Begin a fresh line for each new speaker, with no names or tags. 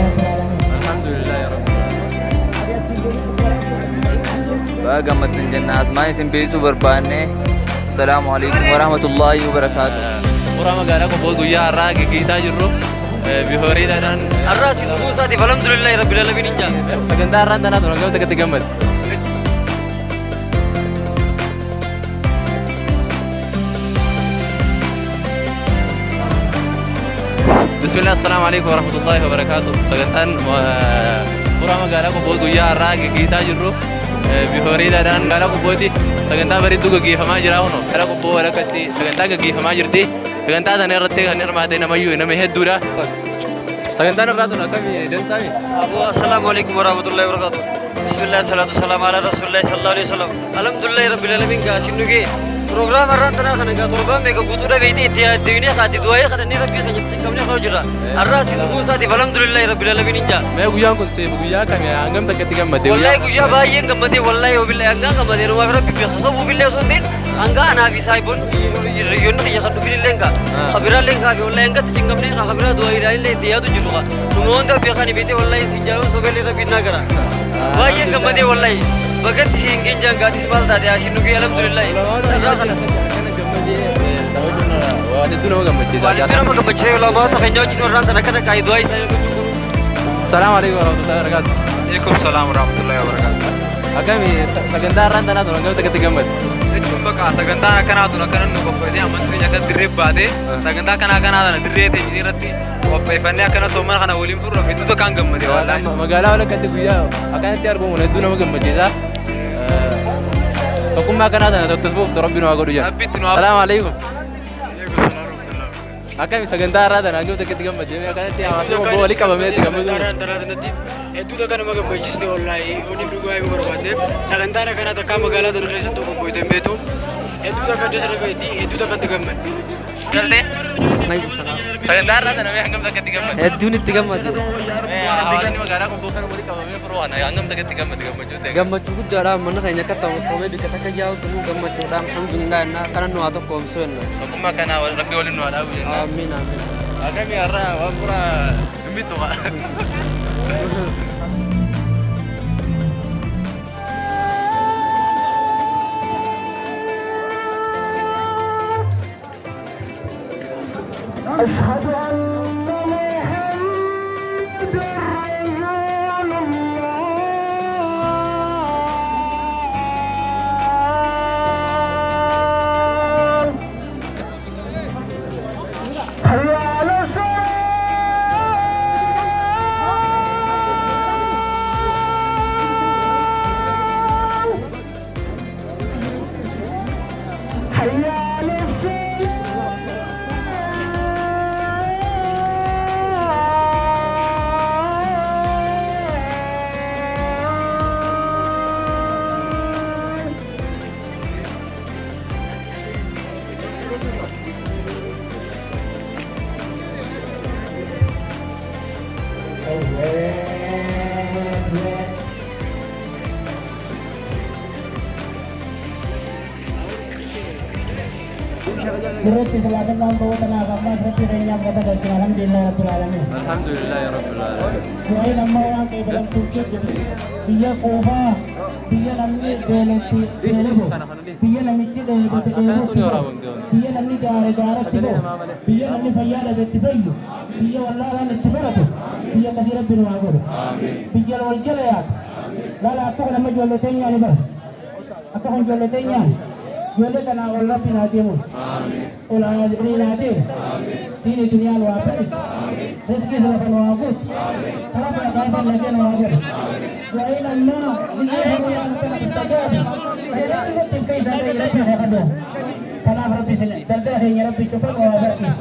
Alhamdulillah ya Rabbil alamin. Baga matin jannah asma'i simbisu barbaanne. Assalamualaikum warahmatullahi wabarakatuh.
Pura magaalaa ko bood guyyaa har'aa gaggeessaa jirru bihoriidhaan
har'aa si dhuguu isaatiif alhamdulillahi rabbil alamin injaa
sagantaa har'aan tanaa turan gamta gatti gammad. Bismillah, assalamualaikum warahmatullahi wabarakatuh. Sagantaan pura magaalaa ko bood guyyaa har'aa gaggeessaa jirru bihoriidhaan magaalaa ko boodi sagantaa bareedduu gaggeeffamaa jira huno gara qobboo walakatti sagantaa gaggeeffamaa jirti sagantaa sana irratti kan hirmaate namayyuu nama hedduudha sagantaan irraa sun akkamii dansaami
assalamu alaikum warahmatullahi wabarakatuh bismillah salatu salam ala rasulillah sallallahu alaihi wasallam alhamdulillahi rabbil alamin gaasin nuge program irraan tanaa kana gaa torban meeqa guutuudha beeyte itti deebinee kaati du'aayee kadhannee rabbii keenya itti qabnee ka'u jirra har'aa si dhuguu isaatiif alhamdulillahi rabbil alamin injaa
mee guyyaan kun seefu guyyaa kamii hangam takkatti gammadde
wallahi guyyaa baay'een gammadee wallahi wabillahi hangaan gammadee numaaf rabbi beeka sobuufillee osoo hin ta'in hangaa anaa fi saayibon hiriyyoonni kiyya kan dhufilillee ngaa kabiraallee ngaa fi wallahi hangatti cinqabnee kabiraa du'aayiidhaallee itti yaadu jiru qa numa hunda beekanii beete wallahi si jaalan sobeellee rabbiin naa gara baay'een gammadee wallahi bagatti si hin geenjaan gaadis maal taate asiin nugi alhamdulillahi irraa kana
waan hedduu nama gammachiisa
ulamaata keenya wajjin warraan sana kana kaa'ee du'aa isaa
salaamu alaikum warahmatullahi wabarakatuh
Waalaikum salam warahmatullahi wabarakatuh.
akkamii sagantaa har'aan tanaa turan gamta gatti gammad
Jechuun bakka sagantaa akkanaatu akkana nu qopheessee amantii akka dirree baatee sagantaa kana tana dirree ta'e irratti qopheeffannee akkana soomana kana waliin furra hedduu takkaan gammadee wallahi.
magaalaa walakatti guyyaa akkanatti argamu hedduu nama gammachiisa tokkummaa akkanaa tana tokkofuuf rabbi nu haa godhu jedha
Rabbitti nu haa
salaamu alaikum akkami sagantaa har'aa tana hangam takkatti gammadde akkanatti hawaasa qobboo walii qabamee itti gammadu
hedduu takka nama gammachiiste wallahi waliif dhugaa hin barbaadne sagantaan akkanaa takkaa magaalaa tana keessatti qopheessite hin beektu hedduu takka adda sana fayyadii hedduu takka itti gammadde.
galtee
Maaleykum salaam.
sagantaa har'aa tana hangam takkatti gammadde
Hedduun itti gammade.
hawaasni magaalaa qobboo kana walii qabamee furuu kana hangam takkatti gammadde gammachuu ta'e
Gammachuu guddaadhaan mana keenya akka ta'u qoomee bikka takka jaa'utu nu gammachuudhaan alhamdulillah innaa kana nu haa tokkoomsu jenna.
tokkummaa kanaa rabbi waliin nu haa dhaabu jenna
Amiin amiin.
akkamii har'aa waan fura dhimmittu
أشهد أن محمد رسول الله حي على الصلاة حي على
alhamdulillah ya rabbil alamin
biyya qoofaa biyya namni beelatti beelabu biyya namichi dheebote dheebote biyya namni gaare gaaratti ga'u biyya namni fayyaa dhabetti fayyu biyya wallaalaan itti baratu biyya kasii rabbi nu haa godhu biyya wal jala yaatu laala akka nama ijoollee teenyaa ni bara akka kun ijoollee teenyaa ijoollee kanaa wal rabbi naa deemuun olaa jedhanii naa deemu diini duniyaan waa fedhi rizqii sana kan waa guutu karaa kana kaafan lagee na waa godhu وإلى الله فلا ربي سنة دلده يا ربي شكرا وبركاته